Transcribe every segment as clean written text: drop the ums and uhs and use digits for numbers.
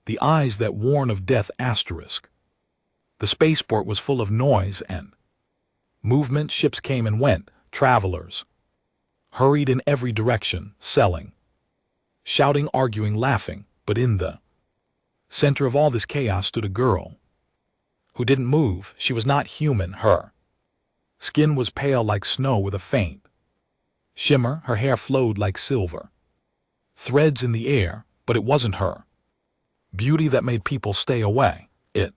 the eyes that warn of death asterisk. The spaceport was full of noise and movement. Ships came and went, travelers hurried in every direction, selling, shouting, arguing, laughing, but in the center of all this chaos stood a girl who didn't move. She was not human. Her skin was pale like snow with a faint shimmer. Her hair flowed like silver threads in the air, but it wasn't her beauty that made people stay away. It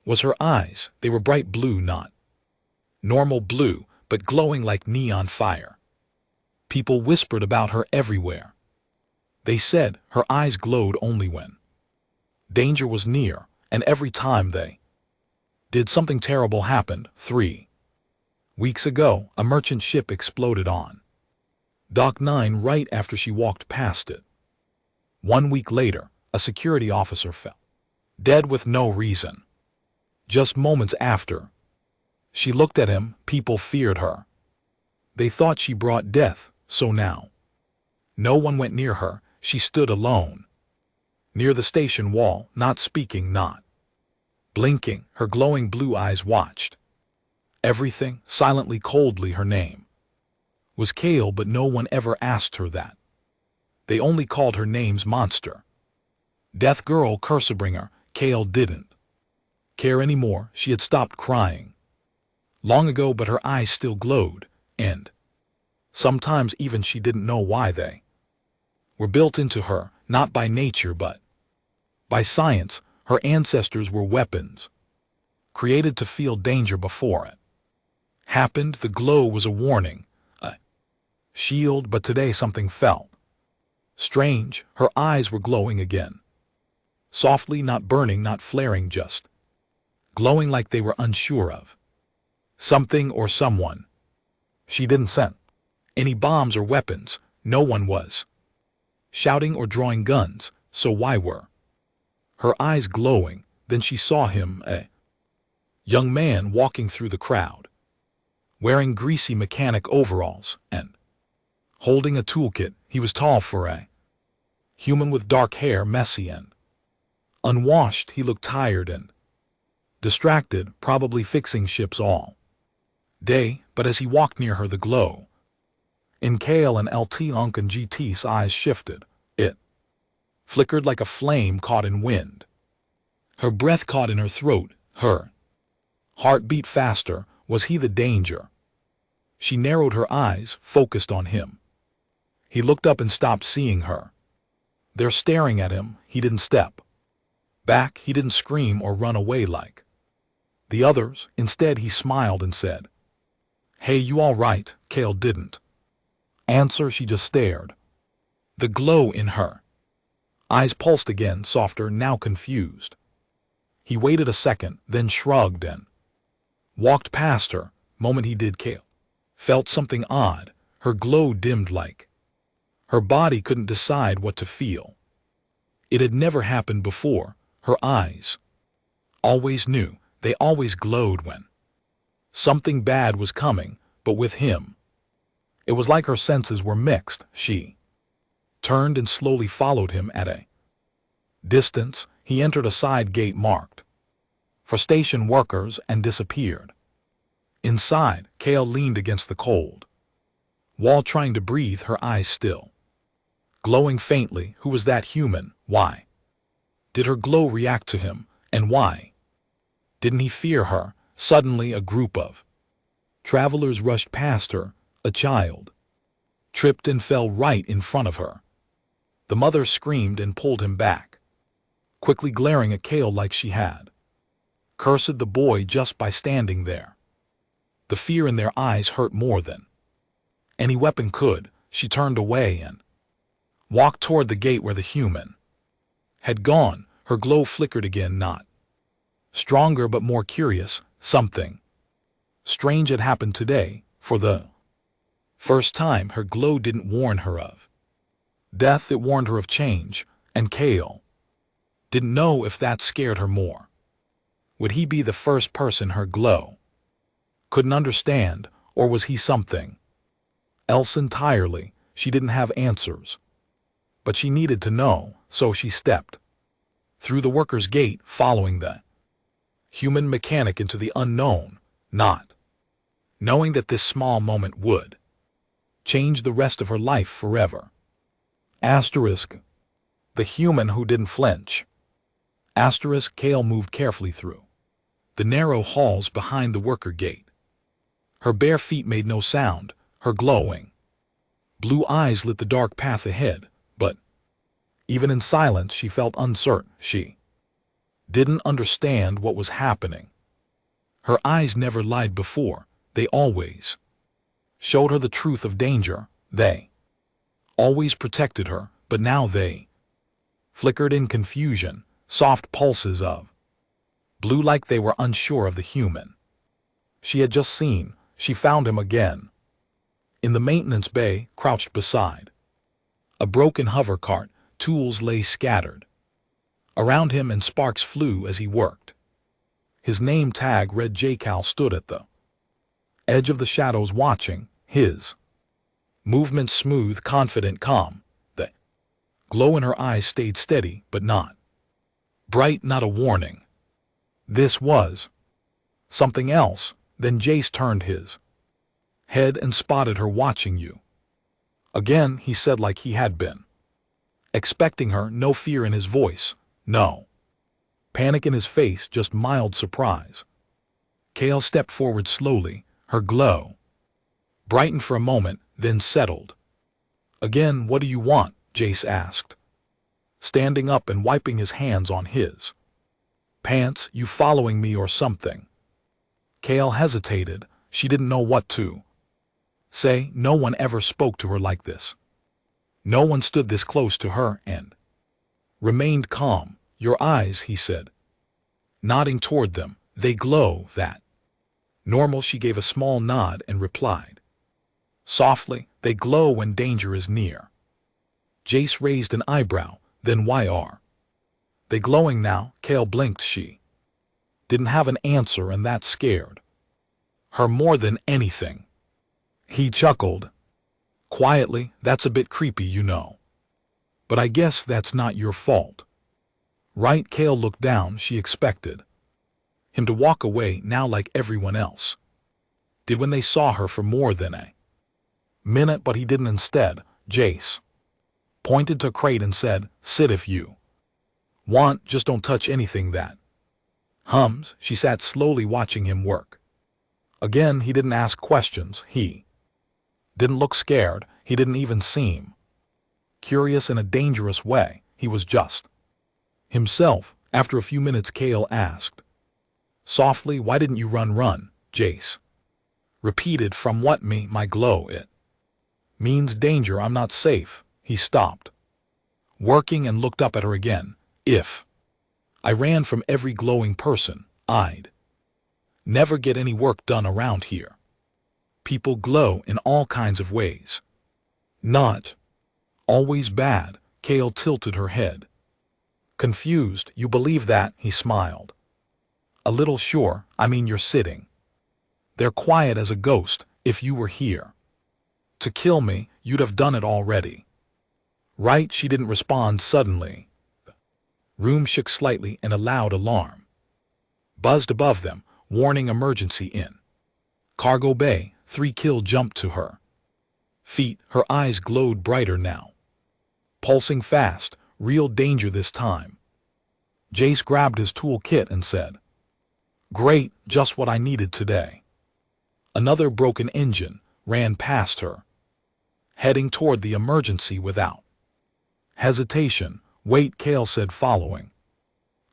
was her eyes. They were bright blue, not normal blue, but glowing like neon fire. People whispered about her everywhere. They said her eyes glowed only when danger was near, and every time they did, something terrible happened. 3 weeks ago, a merchant ship exploded on Dock 9 right after she walked past it. 1 week later, a security officer fell dead with no reason. Just moments after she looked at him, people feared her. They thought she brought death, so now no one went near her. She stood alone near the station wall, not speaking, not blinking. Her glowing blue eyes watched everything silently, coldly. Her name was Kale, but no one ever asked her that. They only called her names: Monster, Death Girl, Cursebringer. Kale didn't care anymore. She had stopped crying long ago, but her eyes still glowed, and sometimes even she didn't know why. They were built into her, not by nature but by science. Her ancestors were weapons, created to feel danger before it happened. The glow was a warning, a shield, but today something felt strange. Her eyes were glowing again, softly, not burning, not flaring, just glowing like they were unsure of something or someone. She didn't send any bombs or weapons. No one was shouting or drawing guns, so why were her eyes glowing? Then she saw him, a young man walking through the crowd, wearing greasy mechanic overalls and holding a toolkit. He was tall for a human, with dark hair, messy and unwashed. He looked tired and distracted, probably fixing ships all day. But as he walked near her, the glow in Kale and LT Unk and GT's eyes shifted. It flickered like a flame caught in wind. Her breath caught in her throat. Her heart beat faster. Was he the danger? She narrowed her eyes, focused on him. He looked up and stopped seeing her. They're staring at him. He didn't step back. He didn't scream or run away like the others. Instead, he smiled and said, "Hey, you all right?" Kale didn't answer. She just stared. The glow in her eyes pulsed again, softer, now confused. He waited a second, then shrugged and walked past her. Moment he did, Kale felt something odd. Her glow dimmed, like her body couldn't decide what to feel. It had never happened before. Her eyes always knew. They always glowed when something bad was coming, but with him, it was like her senses were mixed. She turned and slowly followed him at a distance. He entered a side gate marked for station workers and disappeared. Inside, Kale leaned against the cold wall, trying to breathe, her eyes still glowing faintly. Who was that human? Why did her glow react to him? And why didn't he fear her? Suddenly, a group of travelers rushed past her. A child tripped and fell right in front of her. The mother screamed and pulled him back, quickly glaring at Kale like she had cursed the boy just by standing there. The fear in their eyes hurt more than any weapon could. She turned away and walked toward the gate where the human had gone. Her glow flickered again, not stronger but more curious. Something strange had happened today. For the first time, her glow didn't warn her of death, it warned her of change, and Kale didn't know if that scared her more. Would he be the first person her glow couldn't understand, or was he something else entirely? She didn't have answers, but she needed to know, so she stepped through the worker's gate, following the human mechanic into the unknown, not knowing that this small moment would change the rest of her life forever. Asterisk. The human who didn't flinch. Asterisk. Kale moved carefully through the narrow halls behind the worker gate. Her bare feet made no sound, her glowing blue eyes lit the dark path ahead, but even in silence she felt uncertain. She didn't understand what was happening. Her eyes never lied before, they always showed her the truth of danger. They always protected her, but now they flickered in confusion, soft pulses of blue like they were unsure of the human she had just seen. She found him again in the maintenance bay, crouched beside a broken hover cart. Tools lay scattered around him and sparks flew as he worked. His name tag read J-Cal stood at the edge of the shadows watching, his movements smooth, confident, calm. The glow in her eyes stayed steady, but not bright, not a warning. This was something else. Then Jace turned his head and spotted her watching you. Again, he said, like he had been expecting her, no fear in his voice, no panic in his face, just mild surprise. Kale stepped forward slowly, her glow brightened for a moment, then settled. Again, what do you want? Jace asked, standing up and wiping his hands on his pants. You following me or something? Kale hesitated. She didn't know what to say. No one ever spoke to her like this. No one stood this close to her and remained calm. Your eyes, he said, nodding toward them, they glow that normal. She gave a small nod and replied softly, they glow when danger is near. Jace raised an eyebrow. Then why are they glowing now? Kale blinked. She didn't have an answer, and that scared her more than anything. He chuckled quietly. That's a bit creepy, you know. But I guess that's not your fault, right? Kale looked down. She expected him to walk away now like everyone else did when they saw her for more than a minute, but he didn't. Instead, Jace pointed to a crate and said, sit if you want, just don't touch anything that hums. She sat slowly watching him work. Again, he didn't ask questions. He didn't look scared. He didn't even seem curious in a dangerous way. He was just himself. After a few minutes, Kale asked softly, why didn't you run? Jace repeated, from what? My glow, it means danger. I'm not safe. He stopped working and looked up at her again. If I ran from every glowing person, I'd never get any work done around here. People glow in all kinds of ways. Not always bad. Kale tilted her head, confused. You believe that? He smiled. A little sure. I mean, you're sitting there quiet as a ghost. If you were here to kill me, you'd have done it already, right? She didn't respond. Suddenly, the room shook slightly and a loud alarm buzzed above them, warning emergency in cargo bay. 3 Kill jumped to her feet. Her eyes glowed brighter now, pulsing fast. Real danger this time. Jace grabbed his toolkit and said, great, just what I needed today. Another broken engine ran past her, heading toward the emergency without hesitation. Wait, Kale said, following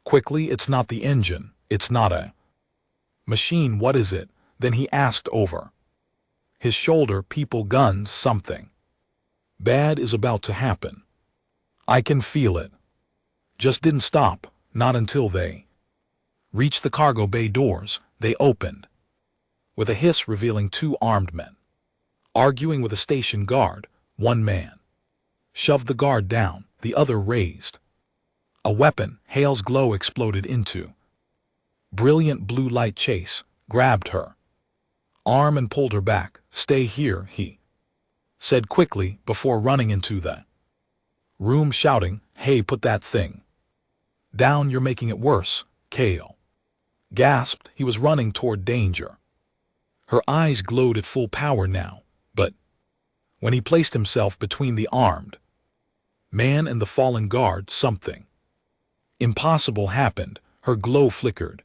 quickly. It's not the engine. It's not a machine. What is it? Then he asked over his shoulder. People, guns, something bad is about to happen. I can feel it. Just didn't stop, not until they reached the cargo bay doors. They opened with a hiss, revealing 2 armed men arguing with a station guard. One man shoved the guard down, the other raised a weapon. Hale's glow exploded into brilliant blue light. Chase grabbed her arm and pulled her back. Stay here, he said quickly before running into the room, shouting, hey, put that thing Down, you're making it worse, Kale gasped. He was running toward danger. Her eyes glowed at full power now, but when he placed himself between the armed man and the fallen guard, something impossible happened. Her glow flickered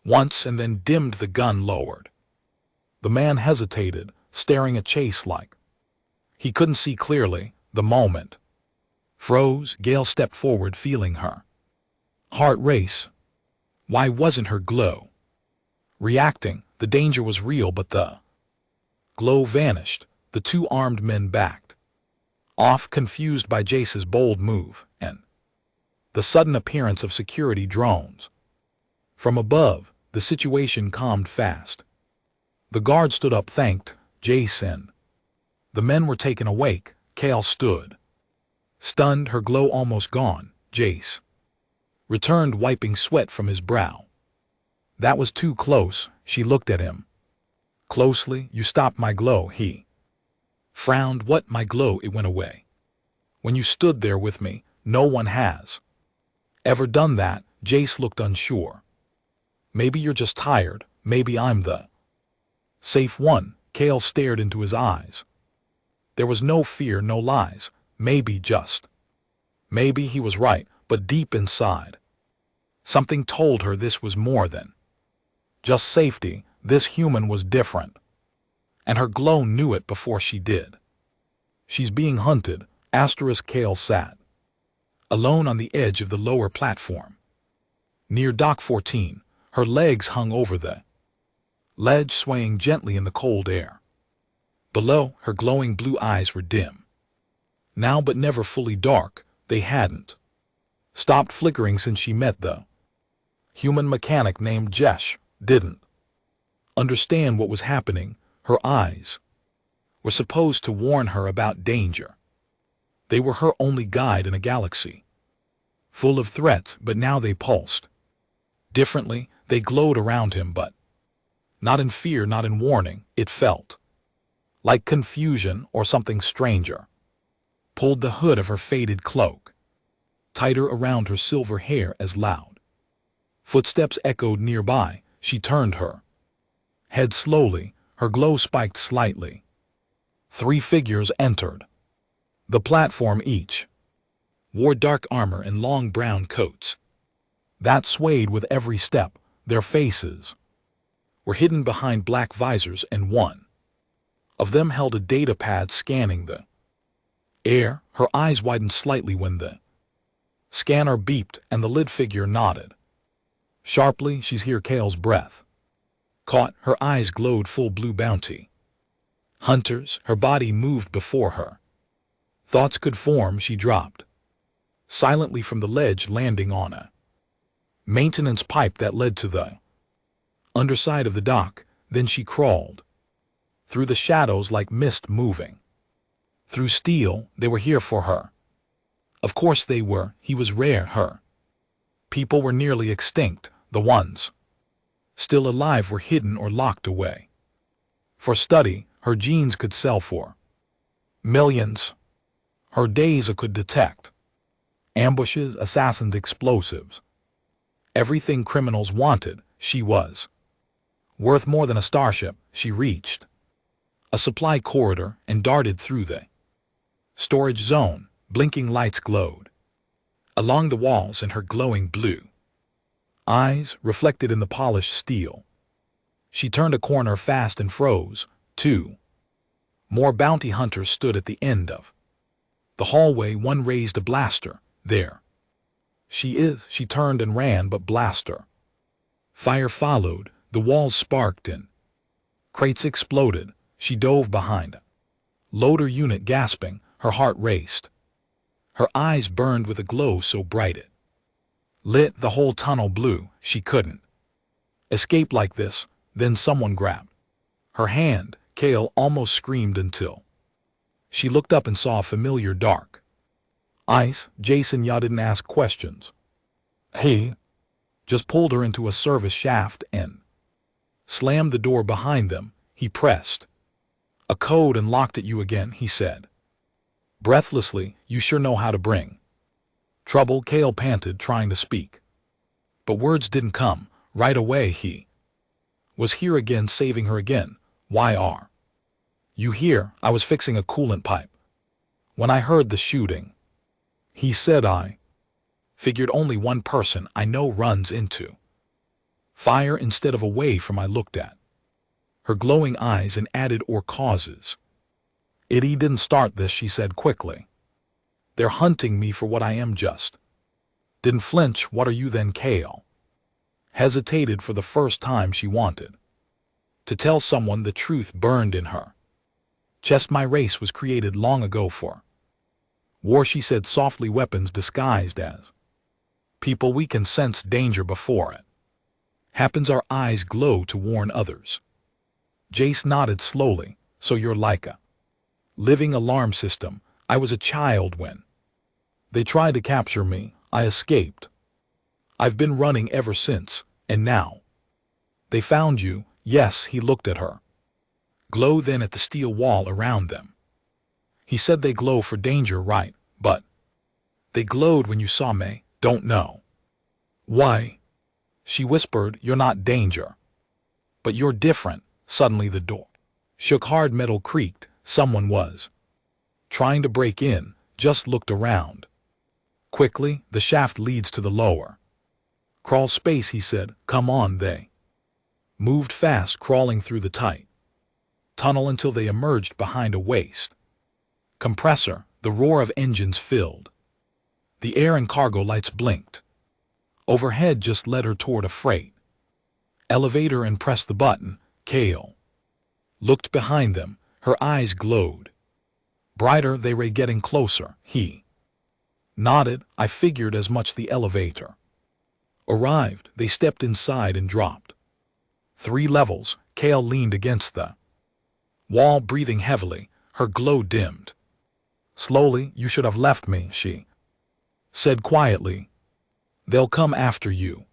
once and then dimmed. The gun lowered. The man hesitated, staring at Chase like he couldn't see clearly. The moment froze. Gale stepped forward, feeling her heart race. Why wasn't her glow reacting? The danger was real, but the glow vanished. The two armed men backed off, confused by Jace's bold move and the sudden appearance of security drones. From above, the situation calmed fast. The guard stood up, thanked Jace, and the men were taken awake. Kale stood stunned, her glow almost gone. Jace returned, wiping sweat from his brow. That was too close. She looked at him closely. You stopped my glow. He frowned. What, my glow? It went away when you stood there with me. No one has ever done that. Jace looked unsure. Maybe you're just tired. Maybe I'm the safe one. Kale stared into his eyes. There was no fear, no lies. Maybe, just maybe he was right, but deep inside, something told her this was more than just safety. This human was different, and her glow knew it before she did. She's being hunted. Kale sat alone on the edge of the lower platform near Dock 14. Her legs hung over the ledge, swaying gently in the cold air. Below, her glowing blue eyes were dim now, but never fully dark. They hadn't stopped flickering since she met the human mechanic named Jesh. Didn't understand what was happening. Her eyes were supposed to warn her about danger. They were her only guide in a galaxy full of threats, but now they pulsed differently. They glowed around him, but not in fear, not in warning. It felt like confusion or something stranger. Pulled the hood of her faded cloak tighter around her silver hair as loud footsteps echoed nearby. She turned her head slowly. Her glow spiked slightly. 3 figures entered the platform. Each wore dark armor and long brown coats that swayed with every step. Their faces were hidden behind black visors, and one of them held a data pad scanning the air. Her eyes widened slightly when the scanner beeped and the lid figure nodded sharply. She's here. Kale's breath caught. Her eyes glowed full blue. Bounty hunters. Her body moved before her thoughts could form. She dropped silently from the ledge, landing on a maintenance pipe that led to the underside of the dock. Then she crawled through the shadows like mist moving through steel. They were here for her. Of course they were. He was rare. Her people were nearly extinct. The ones still alive were hidden or locked away for study. Her genes could sell for millions. Her days could detect ambushes, assassins, explosives. Everything criminals wanted. She was worth more than a starship. She reached a supply corridor and darted through the storage zone. Blinking lights glowed along the walls, and her glowing blue eyes reflected in the polished steel. She turned a corner fast and froze. 2 more bounty hunters stood at the end of the hallway. One raised a blaster. There she is. She turned and ran, but blaster fire followed. The walls sparked and crates exploded. She dove behind a loader unit, gasping. Her heart raced. Her eyes burned with a glow so bright it lit the whole tunnel blue. She couldn't escape like this. Then someone grabbed her hand. Kale almost screamed until she looked up and saw a familiar dark eyes. Jason Ya didn't ask questions. He just pulled her into a service shaft and slammed the door behind them. He pressed a code and locked it. You again, he said breathlessly. You sure know how to bring Trouble, Kale panted, trying to speak. But words didn't come. Right away he was here again, saving her again. Why are you here? I was fixing a coolant pipe when I heard the shooting. He said. I figured only one person I know runs into fire instead of away from. I looked at her glowing eyes and added, or causes. He didn't start this, she said quickly. They're hunting me for what I am. Just didn't flinch. What are you then? Kale hesitated. For the first time she wanted to tell someone the truth burned in her chest. My race was created long ago for war, she said softly. Weapons disguised as people. We can sense danger before it happens. Our eyes glow to warn others. Jace nodded slowly. So you're like a living alarm system. I was a child when they tried to capture me. I escaped. I've been running ever since, and now they found you. Yes, he looked at her. Glow then at the steel wall around them. He said they glow for danger, right? But they glowed when you saw me. Don't know why. She whispered, you're not danger. But you're different. Suddenly the door shook hard. Metal creaked. Someone was trying to break in. Just looked around quickly. The shaft leads to the lower crawl space, he said. Come on. They moved fast, crawling through the tight tunnel until they emerged behind a waste compressor. The roar of engines filled the air and cargo lights blinked overhead. Just led her toward a freight elevator and pressed the button. Kale looked behind them. Her eyes glowed brighter. They were getting closer. He nodded. I figured as much. The elevator arrived. They stepped inside and dropped 3 levels. Kale leaned against the wall, breathing heavily. Her glow dimmed slowly. You should have left me, she said quietly. They'll come after you.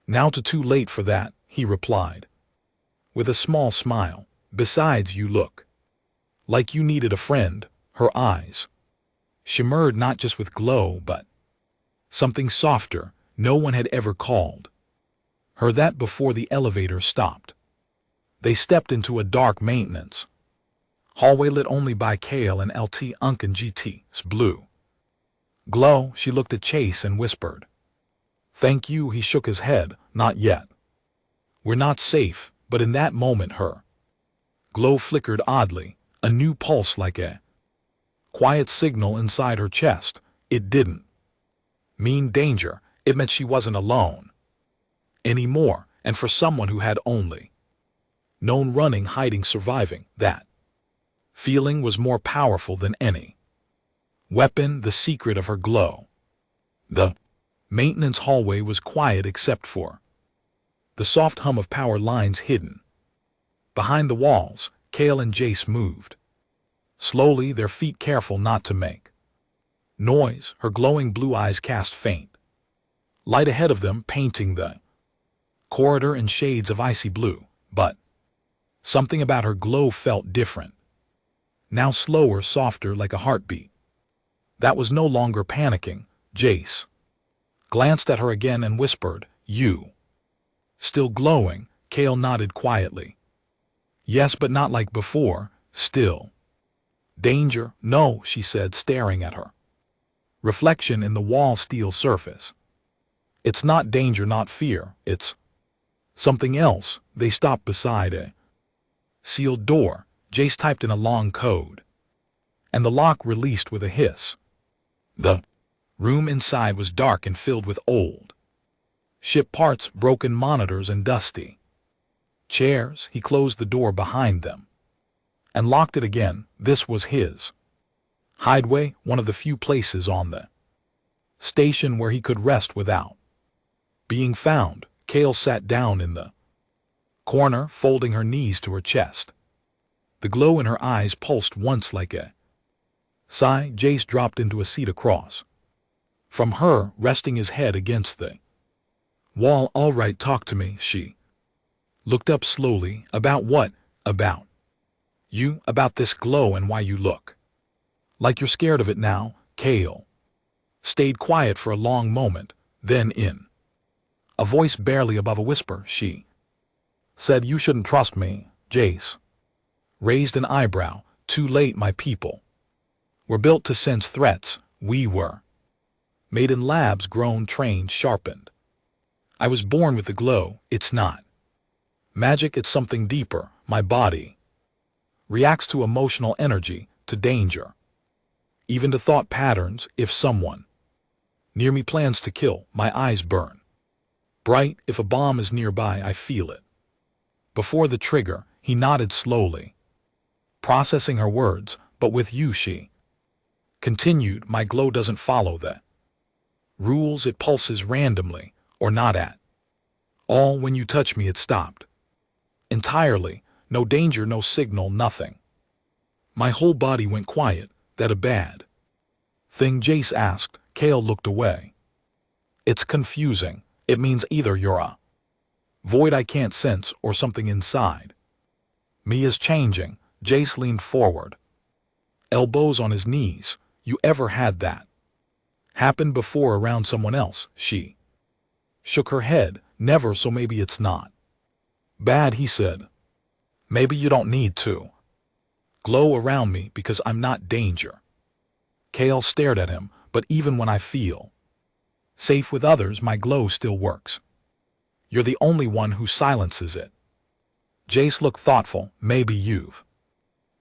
Now too late for that, he replied with a small smile. Besides, you look like you needed a friend. Her eyes shimmered, not just with glow, but something softer. No one had ever called her that before. The elevator stopped. They stepped into a dark maintenance hallway lit only by Kale and LT Unc and GT's blue glow. She looked at Chase and whispered, thank you. He shook his head. Not yet. We're not safe. But in that moment her glow flickered oddly, a new pulse, like a quiet signal inside her chest. It didn't mean danger. It meant she wasn't alone anymore. And for someone who had only known running, hiding, surviving, that feeling was more powerful than any weapon. The secret of her glow. The maintenance hallway was quiet except for the soft hum of power lines hidden behind the walls. Kale and Jace moved slowly, their feet careful not to make noise. Her glowing blue eyes cast faint light ahead of them, painting the corridor in shades of icy blue. But something about her glow felt different. Now slower, softer, like a heartbeat that was no longer panicking. Jace glanced at her again and whispered, you still glowing? Kale nodded quietly. Yes, but not like before. Still danger? No, she said, staring at her reflection in the wall steel surface. It's not danger, not fear. It's something else. They stopped beside a sealed door. Jace typed in a long code, and the lock released with a hiss. The room inside was dark and filled with old ship parts, broken monitors, and dusty chairs. He closed the door behind them and locked it again. This was his hideaway, one of the few places on the station where he could rest without being found. Kale sat down in the corner, folding her knees to her chest. The glow in her eyes pulsed once like a sigh. Jace dropped into a seat across from her, resting his head against the wall. All right, talk to me. She looked up slowly. About what? About you, about this glow and why you look like you're scared of it now. Kale Stayed quiet for a long moment, then in a voice barely above a whisper, she said, "You shouldn't trust me, Jace." Raised an eyebrow. Too late, my people. We're built to sense threats. We were made in labs, grown, trained, sharpened. I was born with the glow. It's not magic, it's something deeper. My body reacts to emotional energy, to danger, even to thought patterns. If someone near me plans to kill, my eyes burn bright. If a bomb is nearby, I feel it before the trigger. He nodded slowly, processing her words. But with you, she continued, my glow doesn't follow the rules. It pulses randomly, or not at all. When you touch me, it stopped entirely. No danger, no signal, nothing. My whole body went quiet. That a bad thing? Jace asked. Kale looked away. It's confusing. It means either you're a void I can't sense, or something inside me is changing. Jace leaned forward, elbows on his knees. You ever had that happen before around someone else? She shook her head. Never. So maybe it's not bad, he said. Maybe you don't need to glow around me because I'm not danger. Kale stared at him. But even when I feel safe with others, my glow still works. You're the only one who silences it. Jace looked thoughtful. Maybe you've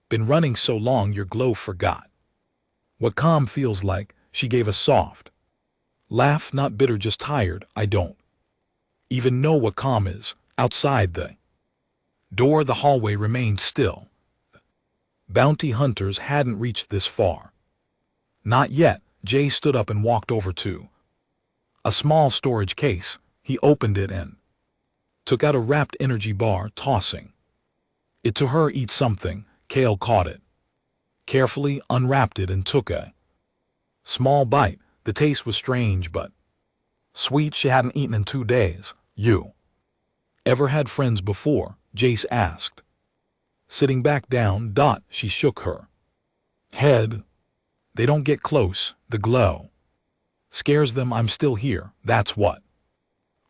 been running so long your glow forgot what calm feels like. She gave a soft laugh, not bitter, just tired. I don't even know what calm is. Outside the door, the hallway remained still. Bounty hunters hadn't reached this far. Not yet. Jay stood up and walked over to a small storage case. He opened it and took out a wrapped energy bar, tossing it to her. Eat something. Kale caught it carefully, unwrapped it, and took a small bite. The taste was strange but sweet. She hadn't eaten in 2 days. You ever had friends before? Jace asked, sitting back down. She shook her head. They don't get close. The glow scares them. I'm still here. That's what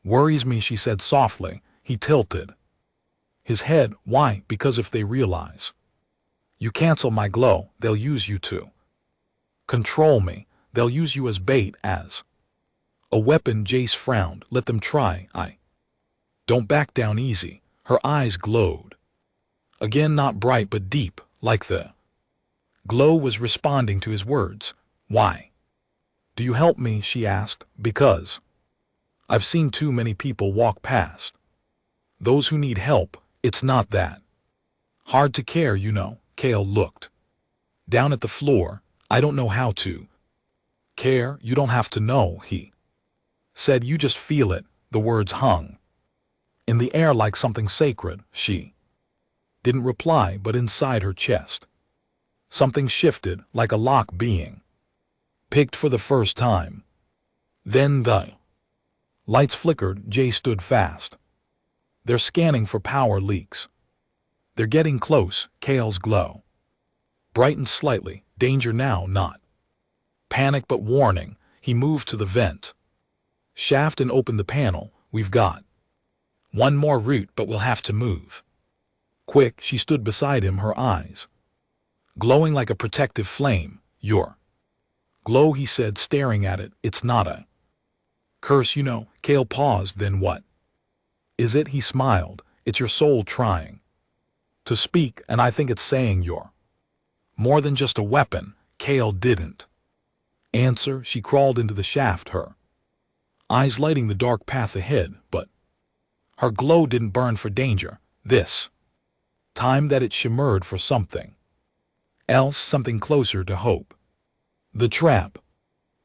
worries me, she said softly. He tilted his head. Why? Because if they realize you cancel my glow, they'll use you to control me. They'll use you as bait, as a weapon. Jace frowned. Let them try. I don't back down easy. Her eyes glowed again, not bright but deep, like the glow was responding to his words. Why do you help me? She asked. Because I've seen too many people walk past those who need help. It's not that hard to care, you know. Kale looked down at the floor. I don't know how to care. You don't have to know, he said. You just feel it. The words hung in the air like something sacred. She didn't reply, but inside her chest something shifted, like a lock being picked for the first time. Then the lights flickered. Jay stood fast. They're scanning for power leaks. They're getting close. Kale's glow brightened slightly. Danger now, not panic but warning. He moved to the vent shaft and opened the panel. We've got one more route, but we'll have to move quick. She stood beside him, her eyes glowing like a protective flame. Your glow, he said, staring at it. It's not a curse, you know. Kale paused. Then what is it? He smiled. It's your soul trying to speak, and I think it's saying you're more than just a weapon. Kale didn't answer. She crawled into the shaft, her eyes lighting the dark path ahead, but her glow didn't burn for danger. This time that it shimmered for something else, something closer to hope. The trap,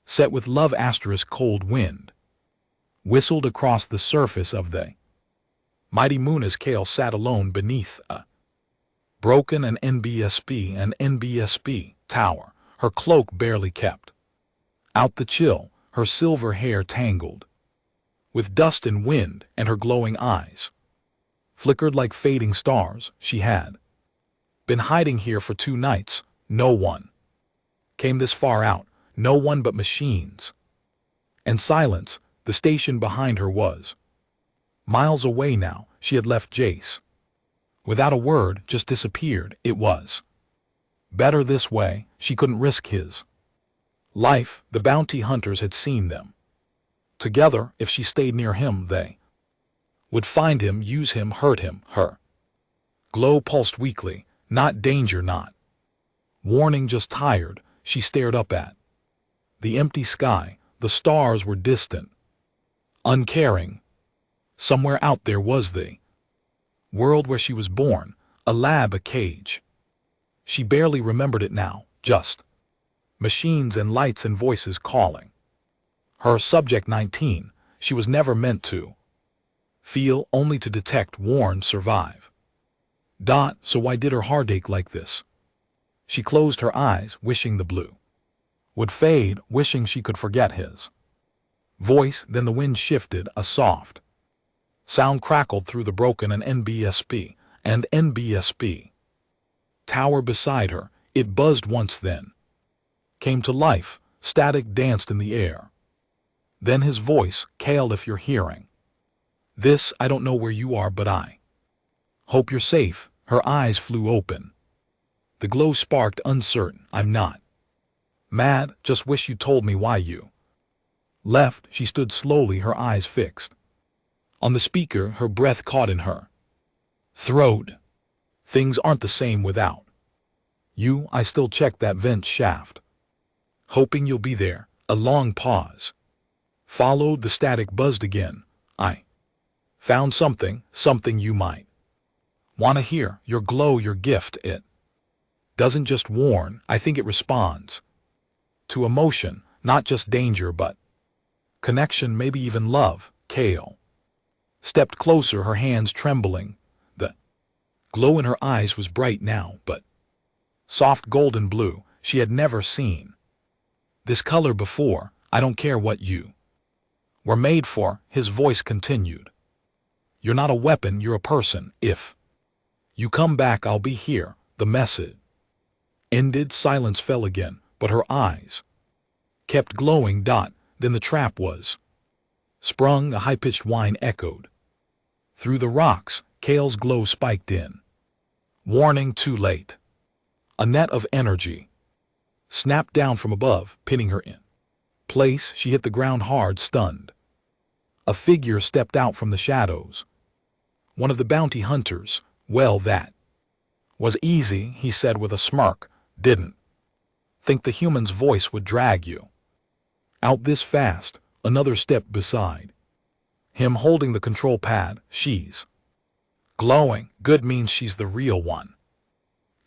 set with love *, cold wind whistled across the surface of the mighty moon as Kale sat alone beneath a broken and NBSP tower. Her cloak barely kept out the chill, her silver hair tangled with dust and wind, and her glowing eyes flickered like fading stars. She had been hiding here for 2 nights. No one came this far out. no one but machines. And silence, the station behind her was. Miles away now, she had left Jace. Without a word, just disappeared, it was. Better this way, she couldn't risk his life. The bounty hunters had seen them. Together, if she stayed near him, they would find him, use him, hurt him, her. Glow pulsed weakly, not danger, not warning, just tired. She stared up at the empty sky. The stars were distant, uncaring. Somewhere out there was the world where she was born, a lab, a cage. She barely remembered it now, just machines and lights and voices calling. Her subject 19, she was never meant to feel, only to detect, warn, survive. So why did her heart ache like this? She closed her eyes, wishing the blue would fade, wishing she could forget his voice. Then the wind shifted, a soft sound crackled through the broken and NBSP tower beside her. It buzzed once, then came to life. Static danced in the air. Then his voice, Kale, if you're hearing this, I don't know where you are, but I hope you're safe. Her eyes flew open. The glow sparked, uncertain. I'm not mad, just wish you told me why you left. She stood slowly, her eyes fixed on the speaker, her breath caught in her throat. Things aren't the same without you. I still check that vent shaft, hoping you'll be there. A long pause followed. The static buzzed again. I found something you might want to hear. Your glow, your gift. It doesn't just warn, I think it responds to emotion, not just danger, but connection, maybe even love. Kale stepped closer, her hands trembling. The glow in her eyes was bright now, but soft golden blue. She had never seen this color before. I don't care what you were made for, his voice continued. You're not a weapon, you're a person. If you come back, I'll be here. The message ended. Silence fell again, but her eyes kept glowing. Then the trap was sprung. A high-pitched whine echoed through the rocks. Kale's glow spiked in. Warning, too late. A net of energy snapped down from above, pinning her in place. She hit the ground hard, stunned. A figure stepped out from the shadows. One of the bounty hunters. Well, that was easy, he said with a smirk. Didn't think the human's voice would drag you out this fast. Another step beside him, holding the control pad. She's glowing. Good, means she's the real one.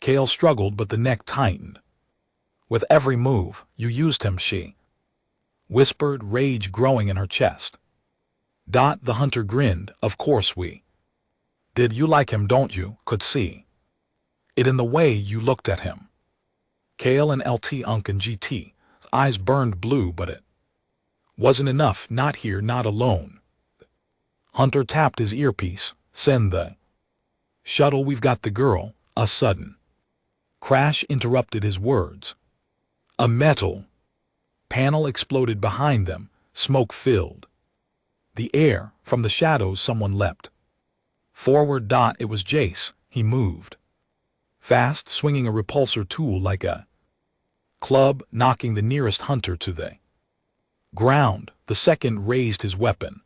Kale struggled, but the neck tightened with every move. You used him, she whispered, rage growing in her chest. The hunter grinned. Of course we did. You like him, don't you? Could see it in the way you looked at him. Kale and LT Unk and GT eyes burned blue, but it wasn't enough. Not here, not alone. Hunter tapped his earpiece. Send the shuttle, we've got the girl. A sudden crash interrupted his words. A metal panel exploded behind them. Smoke filled the air. From the shadows, someone leapt forward. It was Jace. He moved fast, swinging a repulsor tool like a club, knocking the nearest hunter to the ground. The second raised his weapon.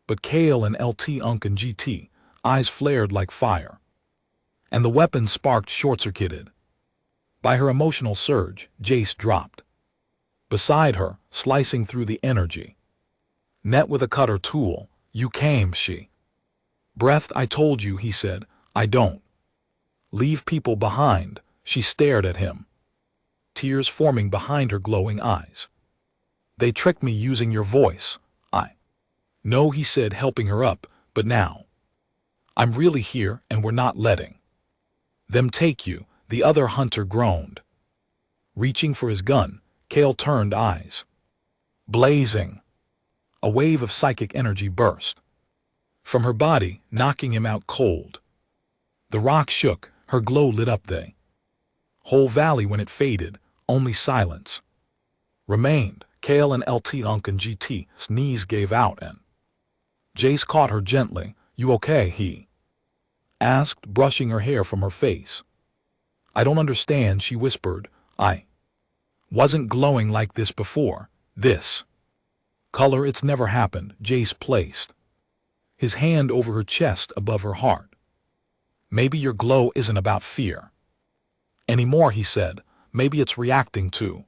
But Kale and LT Unk and GT eyes flared like fire, and the weapon sparked, short-circuited by her emotional surge. Jace dropped beside her, slicing through the energy net with a cutter tool. You came, she breathed. I told you, he said. I don't leave people behind. She stared at him, tears forming behind her glowing eyes. They tricked me using your voice. I know, he said, helping her up, but now I'm really here, and we're not letting them take you. The other hunter groaned. Reaching for his gun, Kale turned, eyes blazing. A wave of psychic energy burst from her body, knocking him out cold. The rock shook, her glow lit up the whole valley. When it faded, only silence remained. Kale and LT Unk and GT's knees gave out and Jace caught her gently. You okay? He asked, brushing her hair from her face. I don't understand, she whispered. I wasn't glowing like this before. This color, it's never happened. Jace placed his hand over her chest above her heart. Maybe your glow isn't about fear anymore, he said. Maybe it's reacting to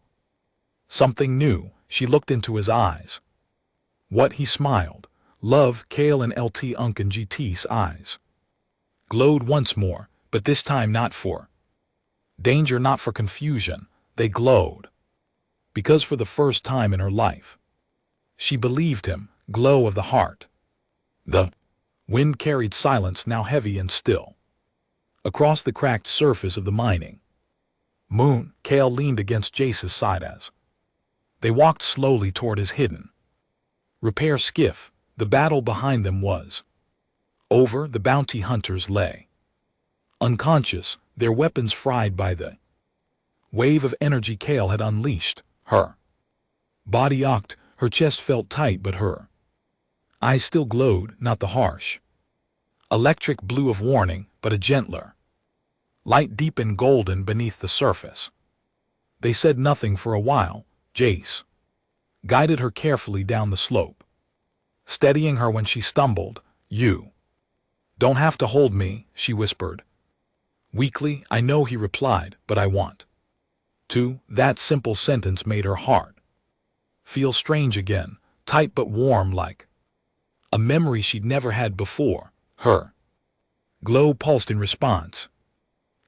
something new. She looked into his eyes. What? He smiled. Love. Kale and LT Unk and GT's eyes glowed once more, but this time not for danger, not for confusion. They glowed because for the first time in her life, she believed him. Glow of the heart. The wind carried silence, now heavy and still, across the cracked surface of the mining moon. Kale leaned against Jace's side as they walked slowly toward his hidden repair skiff. The battle behind them was over. The bounty hunters lay unconscious, their weapons fried by the wave of energy Kale had unleashed. Her body ached, her chest felt tight, but her eyes still glowed, not the harsh electric blue of warning, but a gentler light, deep and golden beneath the surface. They said nothing for a while. Jace guided her carefully down the slope, steadying her when she stumbled. You don't have to hold me, she whispered weakly. I know, he replied, but I want to. That simple sentence made her heart feel strange again, tight but warm, like a memory she'd never had before. Her glow pulsed in response.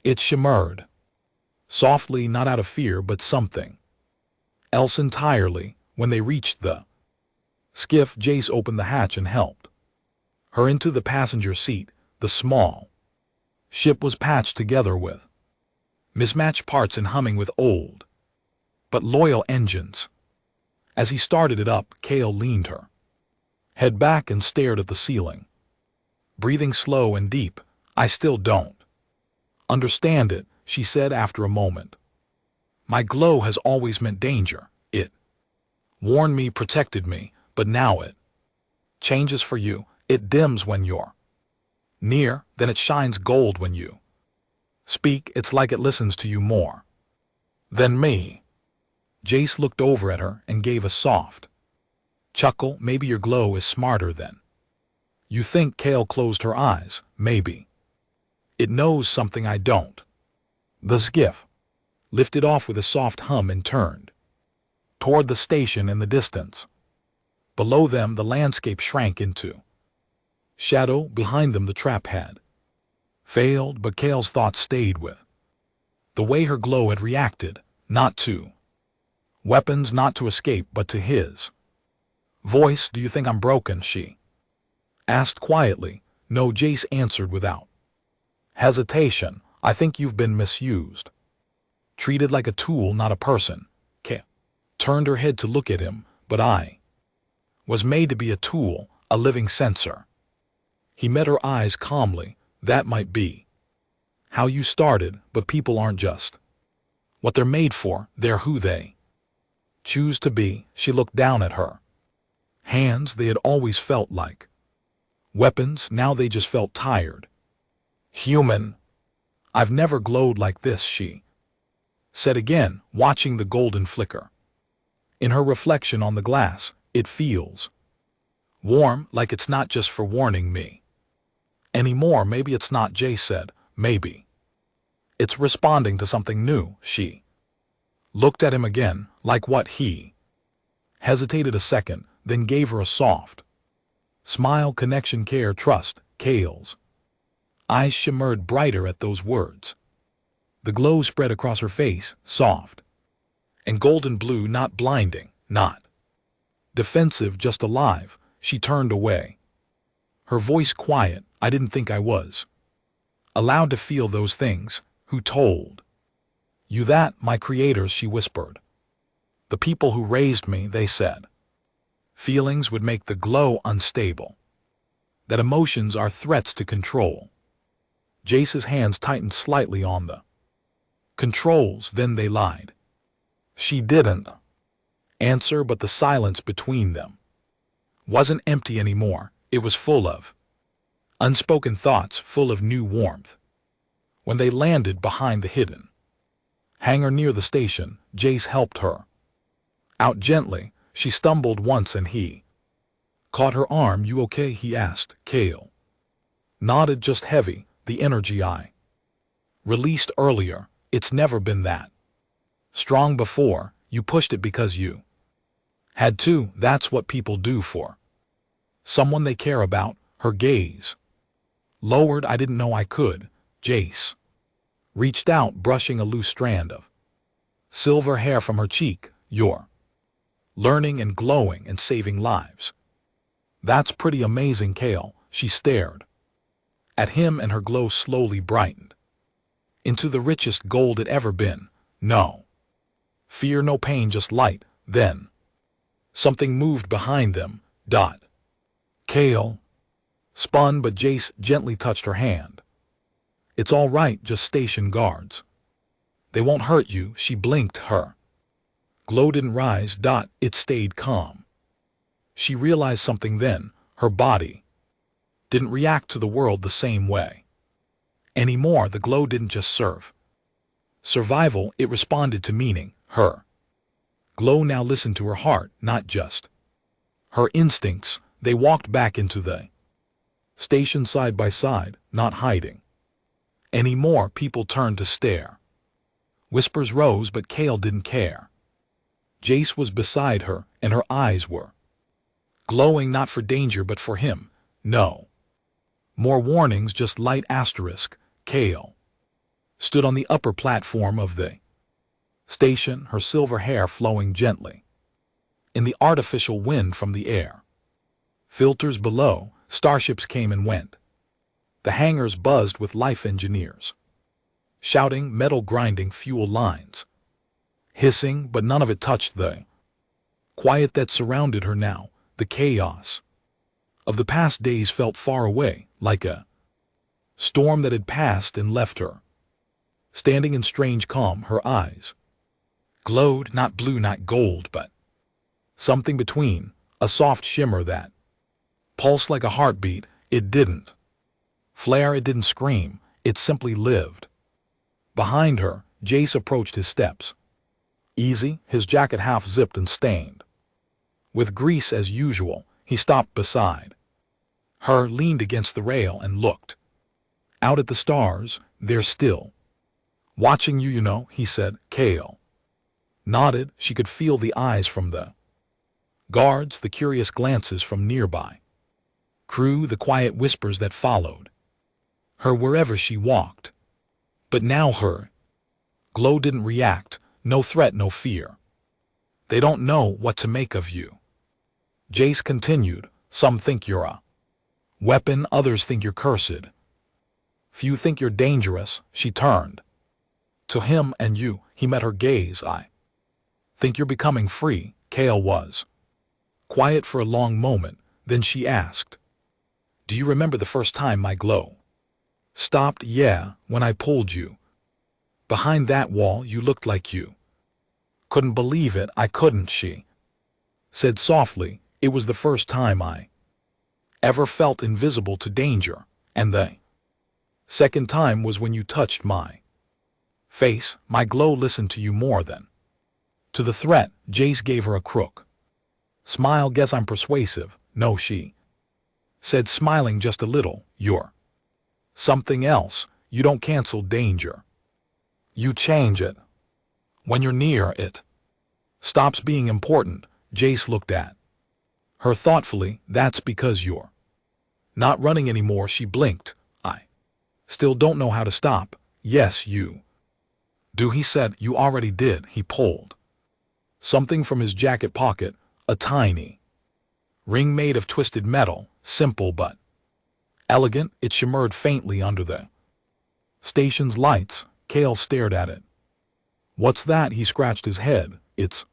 It shimmered softly, not out of fear, but something else entirely. When they reached the skiff, Jace opened the hatch and helped her into the passenger seat. The small ship was patched together with mismatched parts and humming with old but loyal engines. As he started it up, Kale leaned her head back and stared at the ceiling, breathing slow and deep. I still don't understand it, she said after a moment. My glow has always meant danger. It warned me, protected me, but now it changes for you. It dims when you're near, then it shines gold when you speak. It's like it listens to you more than me. Jace looked over at her and gave a soft chuckle. Maybe your glow is smarter than you think. Kale closed her eyes. Maybe it knows something I don't. The skiff lifted off with a soft hum and turned toward the station in the distance. Below them, the landscape shrank into shadow. Behind them, the trap had failed, but Kale's thoughts stayed with the way her glow had reacted, not to weapons, not to escape, but to his voice. Do you think I'm broken? She asked quietly. No, Jace answered without hesitation. I think you've been misused, treated like a tool, not a person. Kale turned her head to look at him. But I was made to be a tool, a living sensor. He met her eyes calmly. That might be how you started, but people aren't just what they're made for, they're who they choose to be. She looked down at her hands. They had always felt like weapons, now they just felt tired. Human. I've never glowed like this, she said again, watching the golden flicker in her reflection on the glass. It feels warm, like it's not just for warning me anymore. Maybe it's not, Jay said. Maybe it's responding to something new. She looked at him again. Like what? He hesitated a second, then gave her a soft smile. Connection, care, trust. Kale's eyes shimmered brighter at those words. The glow spread across her face, soft and golden blue, not blinding, not defensive, just alive. She turned away, her voice quiet. I didn't think I was allowed to feel those things. Who told you that? My creators, she whispered. The people who raised me. They said feelings would make the glow unstable, that emotions are threats to control. Jace's hands tightened slightly on the controls. Then they lied. She didn't answer, but the silence between them wasn't empty anymore. It was full of unspoken thoughts, full of new warmth. When they landed behind the hidden hangar near the station, Jace helped her out gently. She stumbled once and he caught her arm. "You okay?" he asked. Kale nodded, just heavy, the energy I released earlier. It's never been that strong before. You pushed it because you had to. That's what people do for someone they care about. Her gaze lowered. "I didn't know I could." Jace reached out, brushing a loose strand of silver hair from her cheek. "You're learning and glowing and saving lives." "That's pretty amazing, Kale." She stared at him and her glow slowly brightened into the richest gold it ever been. "No fear, no pain, just light." Then something moved behind them. Kale spun, but Jace gently touched her hand. "It's all right, just station guards. They won't hurt you." She blinked. Her glow didn't rise. It stayed calm. She realized something then. Her body didn't react to the world the same way anymore. The glow didn't just serve survival, it responded to meaning. Her glow now listened to her heart, not just her instincts. They walked back into the station side by side, not hiding anymore. People turned to stare. Whispers rose, but Kale didn't care. Jace was beside her, and her eyes were glowing, not for danger but for him. No more warnings, just light. Kale stood on the upper platform of the station, her silver hair flowing gently in the artificial wind from the air filters below. Starships came and went. The hangars buzzed with life, engineers shouting, metal grinding, fuel lines hissing, but none of it touched the quiet that surrounded her now. The chaos of the past days felt far away, like a storm that had passed and left her standing in strange calm. Her eyes glowed, not blue, not gold, but something between, a soft shimmer that pulsed like a heartbeat. It didn't flare, it didn't scream, it simply lived. Behind her, Jace approached his steps. Easy, his jacket half zipped and stained with grease as usual. He stopped beside her, leaned against the rail and looked out at the stars. "They're still watching you, you know," he said. Kale nodded. She could feel the eyes from the guards, the curious glances from nearby crew, the quiet whispers that followed her wherever she walked. But now her glow didn't react. No threat, no fear. "They don't know what to make of you," Jace continued. "Some think you're a weapon, others think you're cursed. Few think you're dangerous." She turned to him. "And you?" He met her gaze. "I think you're becoming free." Kale was quiet for a long moment. Then she asked, "Do you remember the first time my glow stopped?" "Yeah, when I pulled you behind that wall. You looked like you couldn't believe it." "I couldn't," she said softly. "It was the first time I ever felt invisible to danger. And the second time was when you touched my face. My glow listened to you more than to the threat." Jace gave her a crook smile. "Guess I'm persuasive." "No," she said, smiling just a little. "You're something else. You don't cancel danger. You change it. When you're near it, stops being important." Jace looked at her thoughtfully. "That's because you're not running anymore." She blinked. "I still don't know how to stop." "Yes, you do," he said. "You already did." He pulled something from his jacket pocket, a tiny ring made of twisted metal, simple but elegant. It shimmered faintly under the station's lights. Kale stared at it. "What's that?" He scratched his head. "It's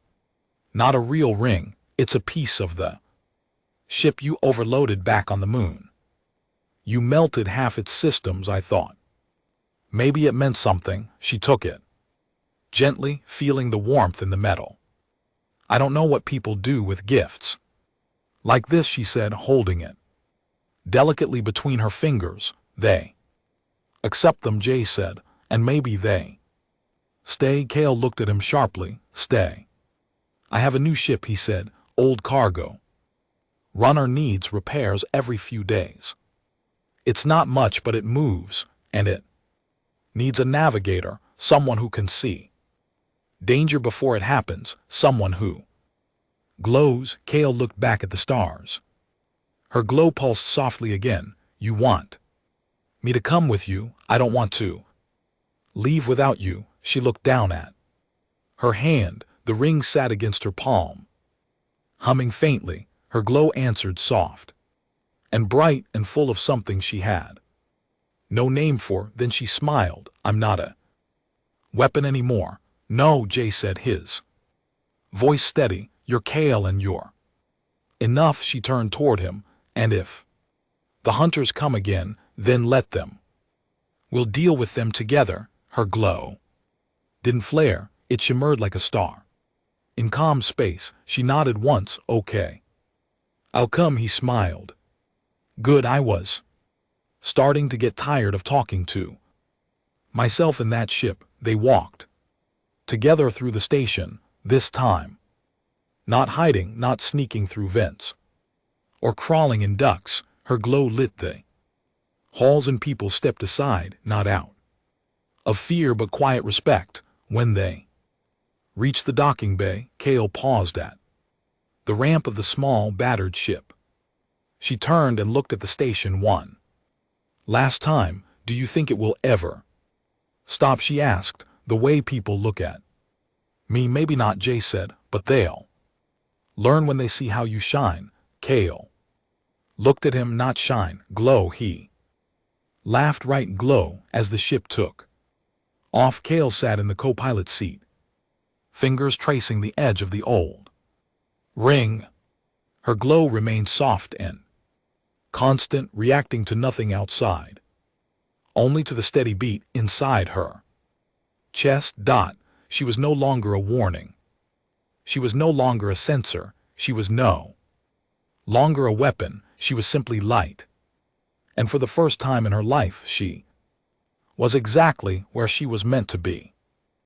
not a real ring. It's a piece of the ship you overloaded back on the moon. You melted half its systems. I thought maybe it meant something." She took it gently, feeling the warmth in the metal. I don't know what people do with gifts. Like this, she said, holding it delicately between her fingers. They accept them, Jay said, and maybe they stay. Cale looked at him sharply. Stay. I have a new ship, he said, old cargo. Runner needs repairs every few days. It's not much, but it moves, and it needs a navigator, someone who can see danger before it happens, someone who glows. Cale looked back at the stars. Her glow pulsed softly again. You want me to come with you? I don't want to leave without you. She looked down at her hand. The ring sat against her palm. Humming faintly, her glow answered, soft and bright and full of something she had no name for. Then she smiled. I'm not a weapon anymore. No, Jay said, his voice steady. You're Cale and you're enough. She turned toward him. And if the hunters come again, then let them. We'll deal with them together. Her glow didn't flare. It shimmered like a star in calm space. She nodded once. Okay. I'll come, he smiled. Good. I was starting to get tired of talking to myself in that ship. They walked together through the station, this time not hiding, not sneaking through vents or crawling in ducts. Her glow lit the halls and people stepped aside, not out of fear but quiet respect. When they reached the docking bay, Cale paused at the ramp of the small, battered ship. She turned and looked at the station one last time. Do you think it will ever stop? She asked. The way people look at me, maybe not, Jay said, but they'll learn when they see how you shine. Cale looked at him. Not shine, glow, he laughed. Right, glow. As the ship took off, Cale sat in the co-pilot seat, fingers tracing the edge of the old ring. Her glow remained soft and constant, reacting to nothing outside, only to the steady beat inside her chest. She was no longer a warning. She was no longer a sensor. She was no longer a weapon. She was simply light. And for the first time in her life, she was exactly where she was meant to be.